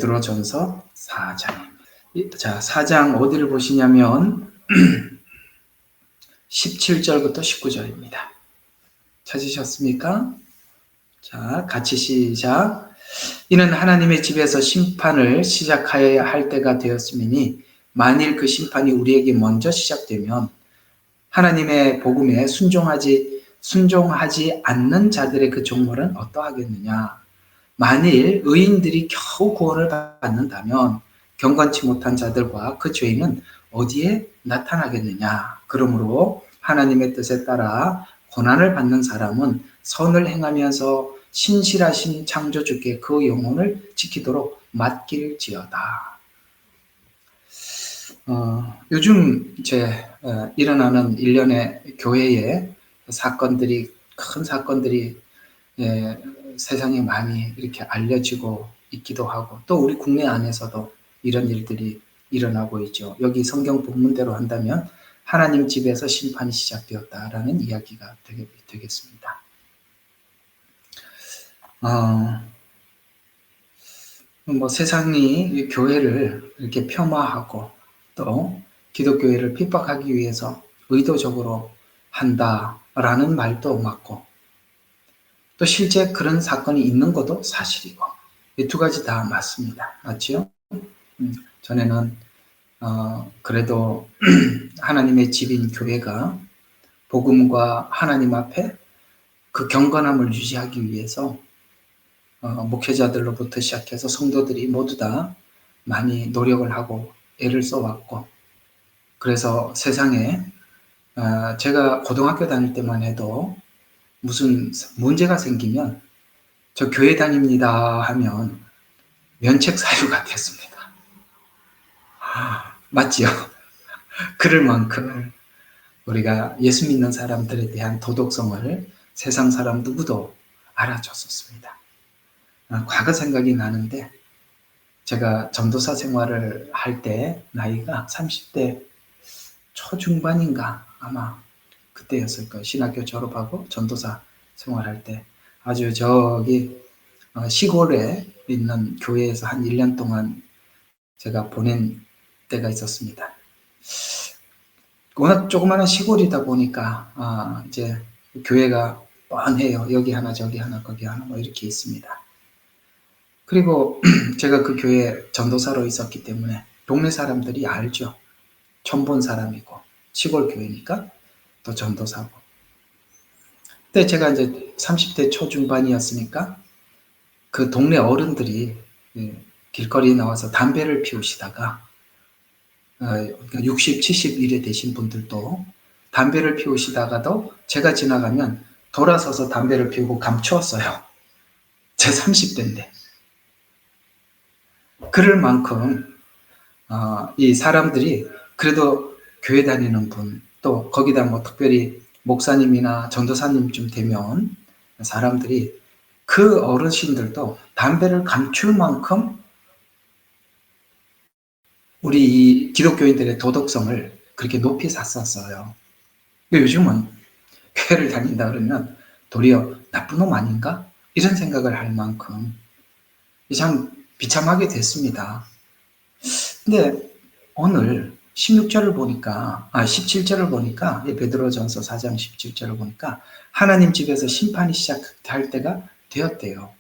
베드로전서 4장입니다. 자, 4장 어디를 보시냐면 17절부터 19절입니다. 찾으셨습니까? 자, 같이 시작. 이는 하나님의 집에서 심판을 시작하여야 할 때가 되었음이니 만일 그 심판이 우리에게 먼저 시작되면 하나님의 복음에 순종하지 않는 자들의 그 종말은 어떠하겠느냐. 만일 의인들이 겨우 구원을 받는다면 경건치 못한 자들과 그 죄인은 어디에 나타나겠느냐. 그러므로 하나님의 뜻에 따라 고난을 받는 사람은 선을 행하면서 신실하신 창조주께 그 영혼을 지키도록 맡길지어다. 요즘 일어나는 일련의 교회의 사건들이, 큰 사건들이 세상에 많이 이렇게 알려지고 있기도 하고, 또 우리 국내 안에서도 이런 일들이 일어나고 있죠. 여기 성경 본문대로 한다면 하나님 집에서 심판이 시작되었다라는 이야기가 되겠습니다. 세상이 교회를 이렇게 폄하하고 또 기독교회를 핍박하기 위해서 의도적으로 한다라는 말도 맞고, 또 실제 그런 사건이 있는 것도 사실이고, 이 두 가지 다 맞습니다. 맞죠? 전에는 그래도 하나님의 집인 교회가 복음과 하나님 앞에 그 경건함을 유지하기 위해서 목회자들로부터 시작해서 성도들이 모두 다 많이 노력을 하고 애를 써왔고, 그래서 세상에 제가 고등학교 다닐 때만 해도 무슨 문제가 생기면 저 교회 다닙니다 하면 면책 사유가 됐습니다. 맞지요? 그럴 만큼 우리가 예수 믿는 사람들에 대한 도덕성을 세상 사람 누구도 알아줬었습니다. 과거 생각이 나는데, 제가 전도사 생활을 할 때 나이가 30대 초중반인가 아마 그때였을 거예요. 신학교 졸업하고 전도사 생활할 때 아주 저기 시골에 있는 교회에서 한 1년 동안 제가 보낸 때가 있었습니다. 워낙 조그마한 시골이다 보니까 이제 교회가 뻔해요. 여기 하나 저기 하나 거기 하나 뭐 이렇게 있습니다. 그리고 제가 그 교회 전도사로 있었기 때문에 동네 사람들이 알죠. 처음 본 사람이고 시골 교회니까 또 전도사고. 그때 제가 이제 30대 초중반이었으니까 그 동네 어른들이 길거리에 나와서 담배를 피우시다가 60, 70 이래 되신 분들도 담배를 피우시다가도 제가 지나가면 돌아서서 담배를 피우고 감추었어요. 제 30대인데. 그럴 만큼 이 사람들이 그래도 교회 다니는 분, 또 거기다 뭐 특별히 목사님이나 전도사님쯤 되면 사람들이 그 어르신들도 담배를 감출 만큼 우리 이 기독교인들의 도덕성을 그렇게 높이 샀었어요. 요즘은 교회를 다닌다 그러면 도리어 나쁜 놈 아닌가? 이런 생각을 할 만큼 참 비참하게 됐습니다. 근데 오늘 16절을 보니까, 17절을 보니까, 베드로전서 4장 17절을 보니까 하나님 집에서 심판이 시작할 때가 되었대요.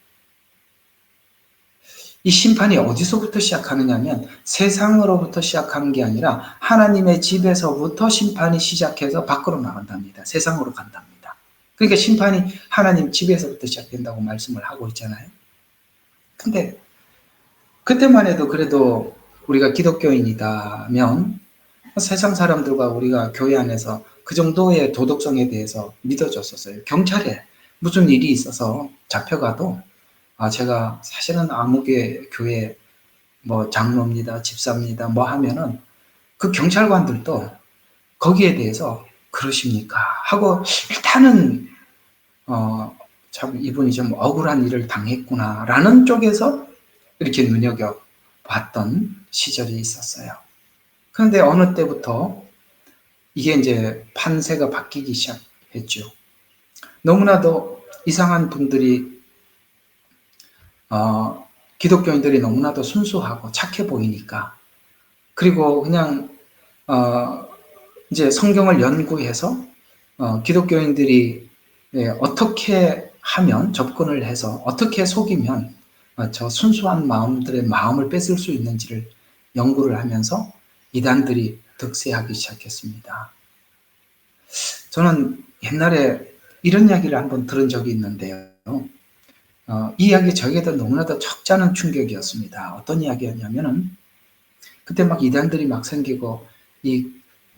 이 심판이 어디서부터 시작하느냐면 세상으로부터 시작하는 게 아니라 하나님의 집에서부터 심판이 시작해서 밖으로 나간답니다. 세상으로 간답니다. 그러니까 심판이 하나님 집에서부터 시작된다고 말씀을 하고 있잖아요. 근데 그때만 해도 그래도 우리가 기독교인이다면 세상 사람들과 우리가 교회 안에서 그 정도의 도덕성에 대해서 믿어줬었어요. 경찰에 무슨 일이 있어서 잡혀가도 제가 사실은 아무개 교회 뭐 장로입니다, 집사입니다, 뭐 하면은 그 경찰관들도 거기에 대해서 그러십니까? 하고 일단은 참 이분이 좀 억울한 일을 당했구나라는 쪽에서 이렇게 눈여겨봤던 시절이 있었어요. 그런데 어느 때부터 이게 이제 판세가 바뀌기 시작했죠. 너무나도 이상한 분들이 기독교인들이 너무나도 순수하고 착해 보이니까, 그리고 그냥 이제 성경을 연구해서 기독교인들이 어떻게 하면 접근을 해서 어떻게 속이면 저 순수한 마음들의 마음을 뺏을 수 있는지를 연구를 하면서 이단들이 득세하기 시작했습니다. 저는 옛날에 이런 이야기를 한번 들은 적이 있는데요. 이 이야기 저에게도 너무나도 적잖은 충격이었습니다. 어떤 이야기였냐면은, 그때 막 이단들이 막 생기고 이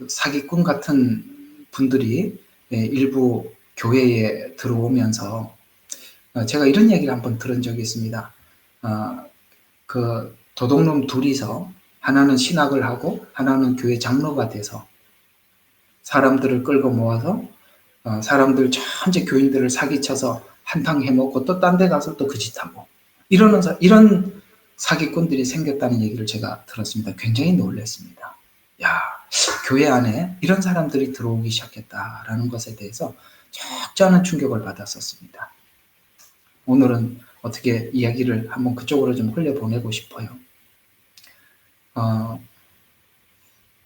사기꾼 같은 분들이 일부 교회에 들어오면서 제가 이런 얘기를 한번 들은 적이 있습니다. 그 도둑놈 둘이서 하나는 신학을 하고 하나는 교회 장로가 돼서 사람들을 끌고 모아서 사람들 전체 교인들을 사기쳐서 한탕 해먹고 또 딴 데 가서 또 그 짓하고 이런 사기꾼들이 생겼다는 얘기를 제가 들었습니다. 굉장히 놀랐습니다. 야, 교회 안에 이런 사람들이 들어오기 시작했다라는 것에 대해서 적지 않은 충격을 받았었습니다. 오늘은 어떻게 이야기를 한번 그쪽으로 좀 흘려보내고 싶어요.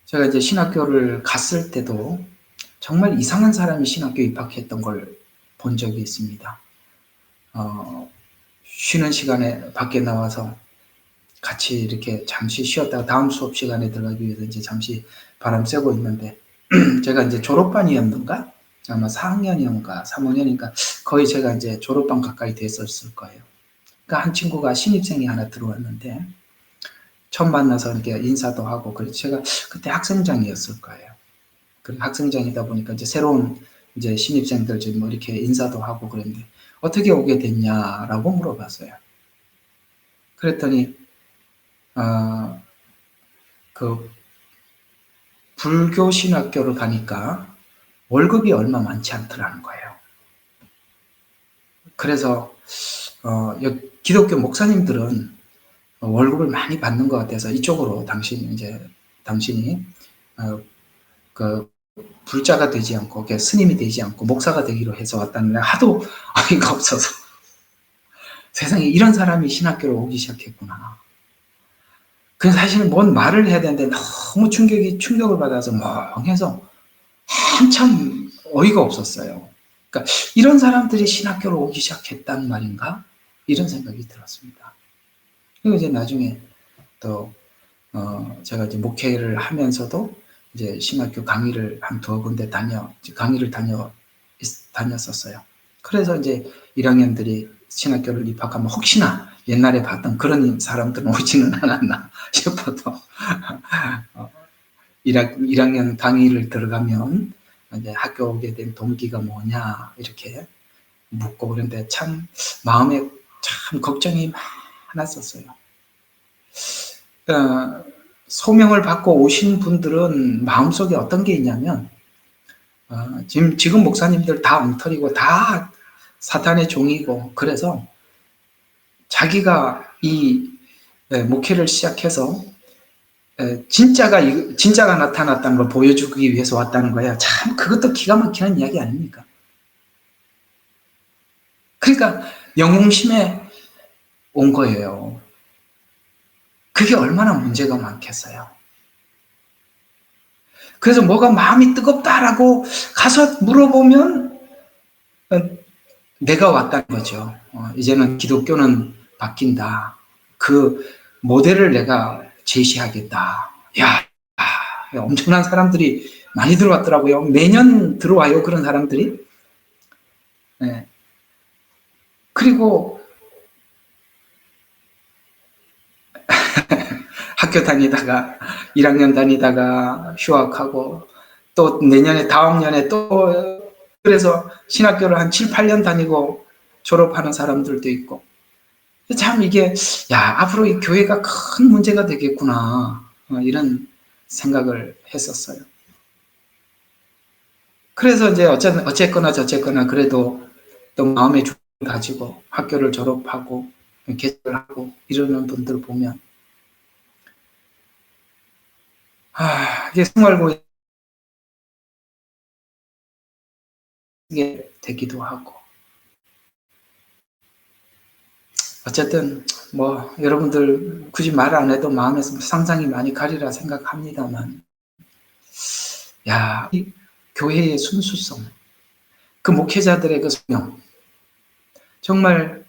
제가 이제 신학교를 갔을 때도 정말 이상한 사람이 신학교 입학했던 걸 본 적이 있습니다. 쉬는 시간에 밖에 나와서 같이 이렇게 잠시 쉬었다가 다음 수업 시간에 들어가기 위해서 이제 잠시 바람 쐬고 있는데, 제가 이제 졸업반이었는가? 아마 4학년이었는가 3학년인가 거의 제가 이제 졸업반 가까이 됐었을 거예요. 그러니까 한 친구가 신입생이 하나 들어왔는데 처음 만나서 이렇게 인사도 하고, 그래서 제가 그때 학생장이었을 거예요. 그리고 학생장이다 보니까 이제 새로운 이제 신입생들 좀 뭐 이렇게 인사도 하고 그랬는데 어떻게 오게 됐냐라고 물어봤어요. 그랬더니 그 불교 신학교를 가니까 월급이 얼마 많지 않더라는 거예요. 그래서 기독교 목사님들은 월급을 많이 받는 것 같아서 이쪽으로 당신이 그 불자가 되지 않고 스님이 되지 않고 목사가 되기로 해서 왔다는데 하도 어이가 없어서 세상에 이런 사람이 신학교로 오기 시작했구나. 그 사실은 뭔 말을 해야 되는데 너무 충격을 받아서 멍해서 한참 어이가 없었어요. 그러니까 이런 사람들이 신학교로 오기 시작했단 말인가? 이런 생각이 들었습니다. 그리고 이제 나중에 또 제가 이제 목회를 하면서도 이제 신학교 강의를 한 두어 군데 강의를 다녔었어요. 그래서 이제 1학년들이 신학교를 입학하면 혹시나 옛날에 봤던 그런 사람들은 오지는 않았나 싶어도 1학년 강의를 들어가면 이제 학교 오게 된 동기가 뭐냐 이렇게 묻고 그런데 참 마음에 참 걱정이 많았었어요. 소명을 받고 오신 분들은 마음속에 어떤 게 있냐면 지금 목사님들 다 엉터리고 다 사탄의 종이고, 그래서 자기가 이 목회를 시작해서 진짜가 나타났다는 걸 보여주기 위해서 왔다는 거야. 참 그것도 기가 막히는 이야기 아닙니까? 그러니까 영웅심에 온 거예요. 그게 얼마나 문제가 많겠어요. 그래서 뭐가 마음이 뜨겁다라고 가서 물어보면 내가 왔다는 거죠. 이제는 기독교는 바뀐다. 그 모델을 내가 제시하겠다. 야, 엄청난 사람들이 많이 들어왔더라고요. 매년 들어와요, 그런 사람들이. 네. 그리고 학교 다니다가 1학년 다니다가 휴학하고 또 내년에 다음 년에 또 그래서 신학교를 한 7, 8년 다니고 졸업하는 사람들도 있고, 참 이게 앞으로 이 교회가 큰 문제가 되겠구나 이런 생각을 했었어요. 그래서 이제 어쨌거나 저쨌거나 그래도 또 마음의 준비를 가지고 학교를 졸업하고 개설하고 이러는 분들 보면 이게 생활고에 되기도 하고, 어쨌든 뭐 여러분들 굳이 말 안 해도 마음에서 상상이 많이 가리라 생각합니다만, 야, 이 교회의 순수성, 그 목회자들의 그 소명, 정말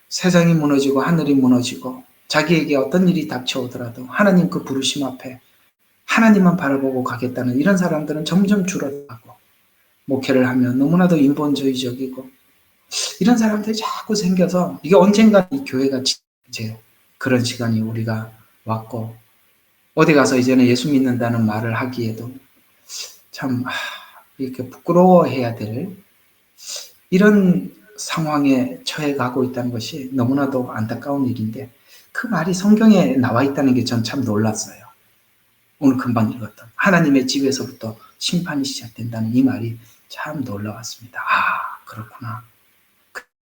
세상이 무너지고 하늘이 무너지고 자기에게 어떤 일이 닥쳐오더라도 하나님 그 부르심 앞에 하나님만 바라보고 가겠다는 이런 사람들은 점점 줄어들고, 목회를 하면 너무나도 인본주의적이고 이런 사람들이 자꾸 생겨서, 이게 언젠가 이 교회가 이제 그런 시간이 우리가 왔고, 어디 가서 이제는 예수 믿는다는 말을 하기에도 참 이렇게 부끄러워해야 될 이런 상황에 처해 가고 있다는 것이 너무나도 안타까운 일인데, 그 말이 성경에 나와 있다는 게 전 참 놀랐어요. 오늘 금방 읽었던 하나님의 집에서부터 심판이 시작된다는 이 말이 참 놀라웠습니다. 그렇구나.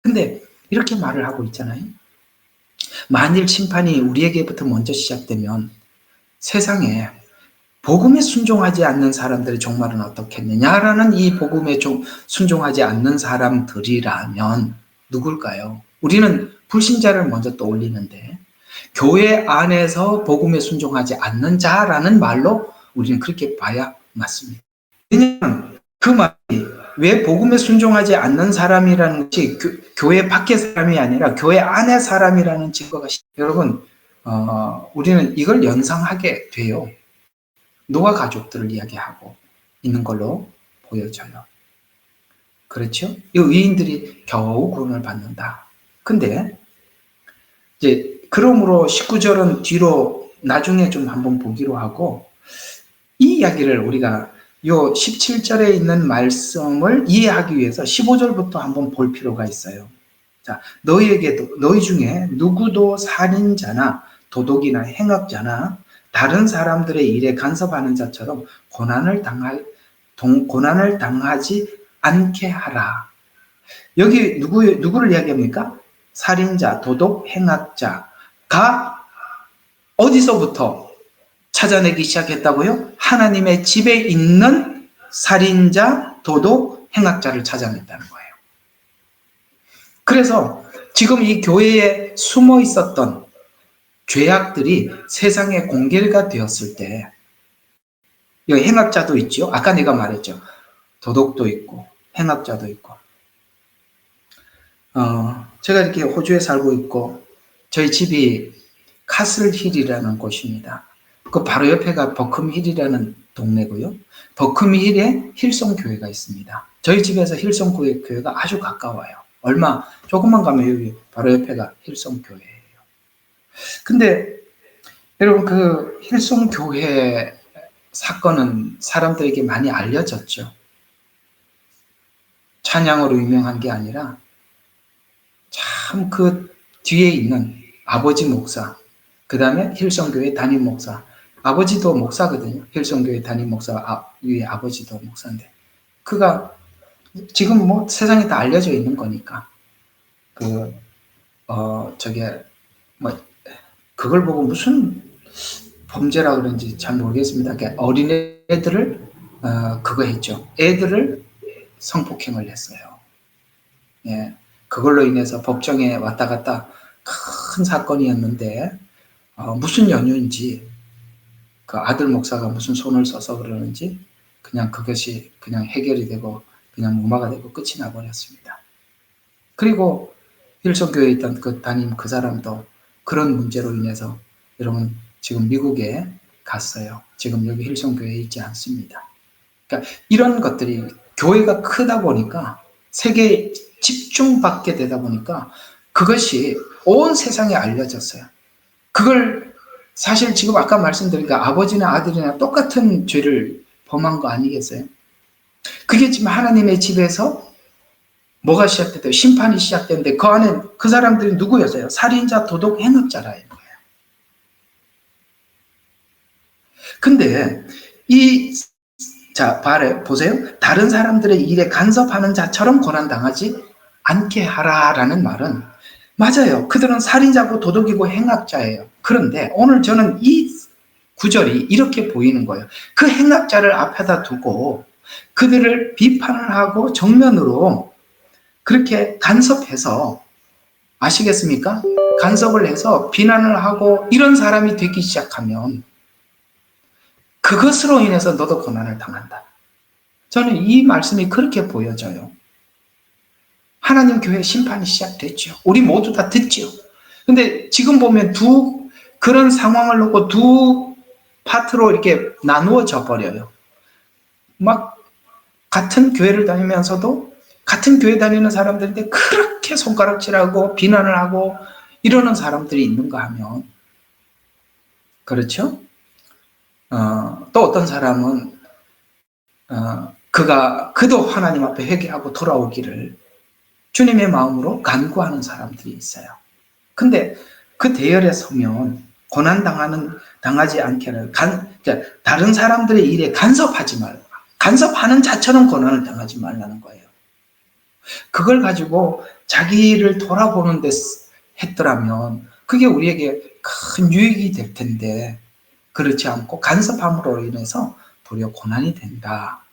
근데 이렇게 말을 하고 있잖아요. 만일 심판이 우리에게부터 먼저 시작되면 세상에 복음에 순종하지 않는 사람들의 종말은 어떻겠느냐라는, 이 복음에 순종하지 않는 사람들이라면 누굴까요? 우리는 불신자를 먼저 떠올리는데, 교회 안에서 복음에 순종하지 않는 자라는 말로 우리는 그렇게 봐야 맞습니다. 왜냐하면 그 말이 왜 복음에 순종하지 않는 사람이라는 것이 교회 밖의 사람이 아니라 교회 안의 사람이라는 증거가, 여러분, 우리는 이걸 연상하게 돼요. 노아 가족들을 이야기하고 있는 걸로 보여져요. 그렇죠? 이 의인들이 겨우 구원을 받는다. 근데 이제 그러므로 19절은 뒤로 나중에 좀 한번 보기로 하고, 이 이야기를 우리가 요 17절에 있는 말씀을 이해하기 위해서 15절부터 한번 볼 필요가 있어요. 자, 너희 중에 누구도 살인자나 도둑이나 행악자나 다른 사람들의 일에 간섭하는 자처럼 고난을 당하지 않게 하라. 여기 누구를 이야기합니까? 살인자, 도둑, 행악자가 어디서부터 찾아내기 시작했다고요? 하나님의 집에 있는 살인자, 도둑, 행악자를 찾아냈다는 거예요. 그래서 지금 이 교회에 숨어 있었던 죄악들이 세상에 공개가 되었을 때, 여기 행악자도 있죠. 아까 내가 말했죠. 도둑도 있고 행악자도 있고. 제가 이렇게 호주에 살고 있고, 저희 집이 카슬힐이라는 곳입니다. 그 바로 옆에가 버큼힐이라는 동네고요. 버큼힐에 힐송 교회가 있습니다. 저희 집에서 힐송 교회가 아주 가까워요. 조금만 가면 여기 바로 옆에가 힐송 교회예요. 근데 여러분, 그 힐송 교회 사건은 사람들에게 많이 알려졌죠. 찬양으로 유명한 게 아니라 참 그 뒤에 있는 아버지 목사, 그 다음에 힐송교회 담임 목사, 아버지도 목사거든요. 힐송교회 담임 목사 위에 아버지도 목사인데, 그가 지금 뭐 세상에 다 알려져 있는 거니까, 그걸 보고 무슨 범죄라 그런지 잘 모르겠습니다. 어린애들을 그거 했죠. 애들을 성폭행을 했어요. 예, 그걸로 인해서 법정에 왔다 갔다 큰 사건이었는데, 무슨 연유인지, 그 아들 목사가 무슨 손을 써서 그러는지 그냥 그것이 그냥 해결이 되고 그냥 무마가 되고 끝이 나버렸습니다. 그리고 힐송교회에 있던 그 담임 그 사람도 그런 문제로 인해서 여러분 지금 미국에 갔어요. 지금 여기 힐송교회에 있지 않습니다. 그러니까 이런 것들이 교회가 크다 보니까, 세계에 집중받게 되다 보니까 그것이 온 세상에 알려졌어요. 그걸 사실 지금 아까 말씀드리니까 아버지나 아들이나 똑같은 죄를 범한 거 아니겠어요? 그게 지금 하나님의 집에서 뭐가 시작됐대요? 심판이 시작됐는데, 그 안에 그 사람들이 누구였어요? 살인자, 도둑, 행악자라는 거예요. 근데 보세요. 다른 사람들의 일에 간섭하는 자처럼 고난당하지 않게 하라라는 말은, 맞아요. 그들은 살인자고 도둑이고 행악자예요. 그런데 오늘 저는 이 구절이 이렇게 보이는 거예요. 그 행악자를 앞에다 두고 그들을 비판을 하고 정면으로 그렇게 간섭해서 아시겠습니까? 간섭을 해서 비난을 하고 이런 사람이 되기 시작하면 그것으로 인해서 너도 고난을 당한다. 저는 이 말씀이 그렇게 보여져요. 하나님 교회 심판이 시작됐죠. 우리 모두 다 듣죠. 근데 지금 보면 그런 상황을 놓고 두 파트로 이렇게 나누어져 버려요. 막 같은 교회를 다니면서도 같은 교회 다니는 사람들인데 그렇게 손가락질하고 비난을 하고 이러는 사람들이 있는가 하면, 그렇죠? 또 어떤 사람은 그도 하나님 앞에 회개하고 돌아오기를 주님의 마음으로 간구하는 사람들이 있어요. 근데 그 대열에 서면 당하지 않게는 그러니까 다른 사람들의 일에 간섭하지 말고, 간섭하는 자처럼 고난을 당하지 말라는 거예요. 그걸 가지고 자기를 돌아보는 데 했더라면 그게 우리에게 큰 유익이 될 텐데, 그렇지 않고 간섭함으로 인해서 도리어 고난이 된다.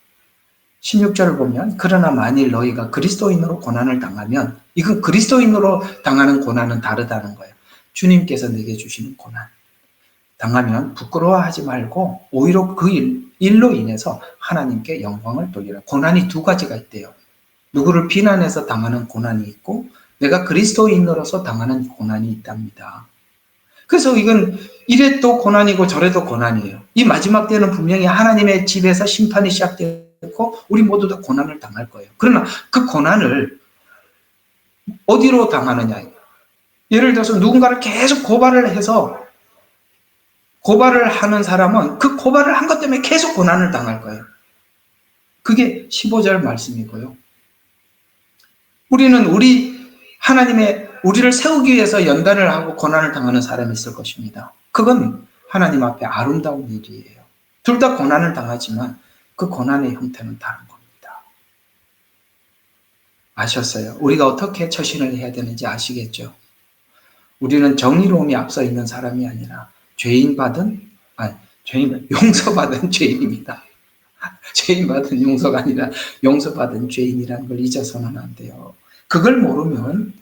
16절을 보면 그러나 만일 너희가 그리스도인으로 고난을 당하면, 이건 그리스도인으로 당하는 고난은 다르다는 거예요. 주님께서 내게 주시는 고난 당하면 부끄러워하지 말고 오히려 그 일로 인해서 하나님께 영광을 돌리라. 고난이 두 가지가 있대요. 누구를 비난해서 당하는 고난이 있고 내가 그리스도인으로서 당하는 고난이 있답니다. 그래서 이건 이래도 고난이고 저래도 고난이에요. 이 마지막 때는 분명히 하나님의 집에서 심판이 시작되고 우리 모두 다 고난을 당할 거예요. 그러나 그 고난을 어디로 당하느냐. 예를 들어서 누군가를 계속 고발을 하는 사람은 그 고발을 한 것 때문에 계속 고난을 당할 거예요. 그게 15절 말씀이고요. 우리는 우리를 세우기 위해서 연단을 하고 고난을 당하는 사람이 있을 것입니다. 그건 하나님 앞에 아름다운 일이에요. 둘 다 고난을 당하지만 그 고난의 형태는 다른 겁니다. 아셨어요? 우리가 어떻게 처신을 해야 되는지 아시겠죠? 우리는 정의로움이 앞서 있는 사람이 아니라 용서받은 죄인입니다. 죄인받은 용서가 아니라 용서받은 죄인이라는 걸 잊어서는 안 돼요. 그걸 모르면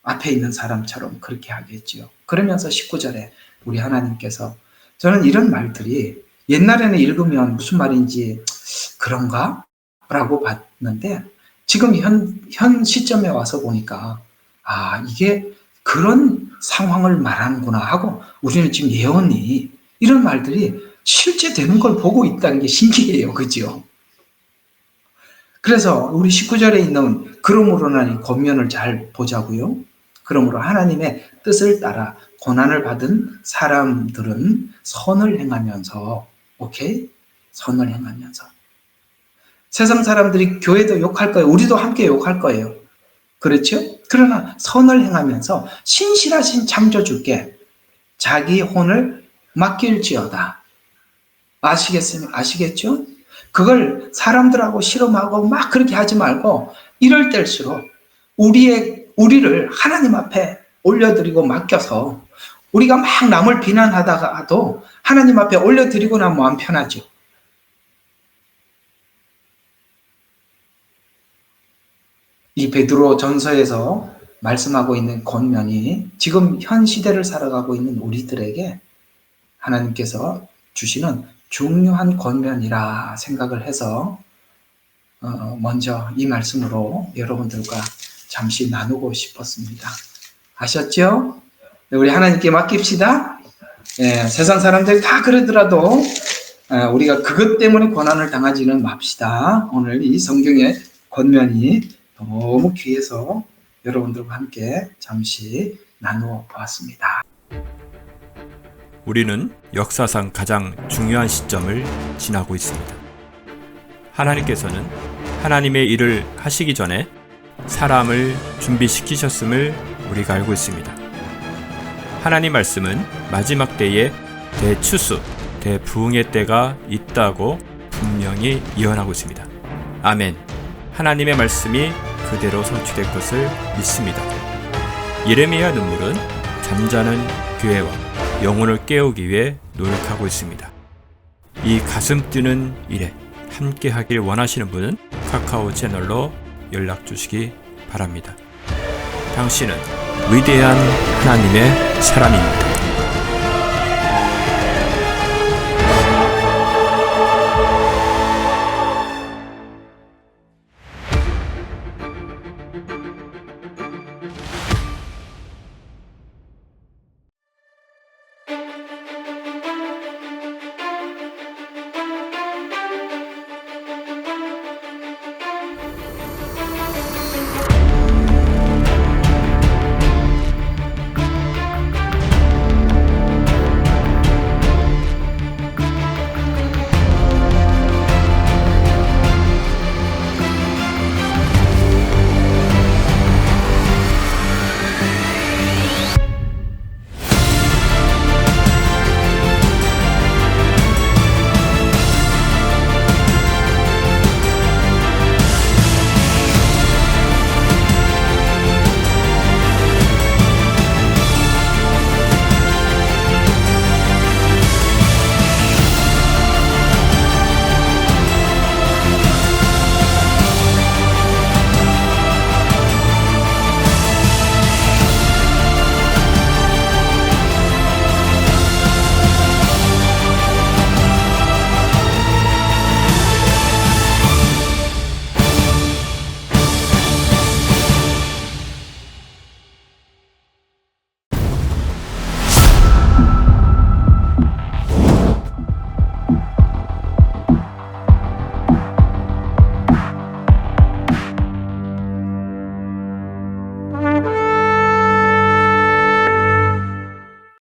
앞에 있는 사람처럼 그렇게 하겠지요. 그러면서 19절에 우리 하나님께서, 저는 이런 말들이 옛날에는 읽으면 무슨 말인지 그런가? 라고 봤는데 지금 현 시점에 와서 보니까 이게 그런 상황을 말하는구나 하고, 우리는 지금 예언이 이런 말들이 실제 되는 걸 보고 있다는 게 신기해요. 그죠? 그래서 우리 19절에 있는 그러므로는 권면을 잘 보자고요. 그러므로 하나님의 뜻을 따라 고난을 받은 사람들은 선을 행하면서, 선을 행하면서. 세상 사람들이 교회도 욕할 거예요. 우리도 함께 욕할 거예요. 그렇죠? 그러나 선을 행하면서 신실하신 창조주께 자기 혼을 맡길지어다. 아시겠죠? 그걸 사람들하고 씨름하고 막 그렇게 하지 말고 이럴 때일수록 우리를 하나님 앞에 올려드리고 맡겨서 우리가 막 남을 비난하다가도 하나님 앞에 올려드리고 나면 마음 편하죠. 이 베드로 전서에서 말씀하고 있는 권면이 지금 현 시대를 살아가고 있는 우리들에게 하나님께서 주시는 중요한 권면이라 생각을 해서 먼저 이 말씀으로 여러분들과 잠시 나누고 싶었습니다. 아셨죠? 우리 하나님께 맡깁시다. 세상 사람들이 다 그러더라도 우리가 그것 때문에 고난을 당하지는 맙시다. 오늘 이 성경의 권면이 너무 귀해서 여러분들과 함께 잠시 나누어 보았습니다. 우리는 역사상 가장 중요한 시점을 지나고 있습니다. 하나님께서는 하나님의 일을 하시기 전에 사람을 준비시키셨음을 우리가 알고 있습니다. 하나님 말씀은 마지막 때에 대추수, 대부흥의 때가 있다고 분명히 예언하고 있습니다. 아멘. 하나님의 말씀이 그대로 성취될 것을 믿습니다. 예레미야 눈물은 잠자는 교회와 영혼을 깨우기 위해 노력하고 있습니다. 이 가슴 뛰는 일에 함께 하길 원하시는 분은 카카오 채널로 연락 주시기 바랍니다. 당신은 위대한 하나님의 사람입니다.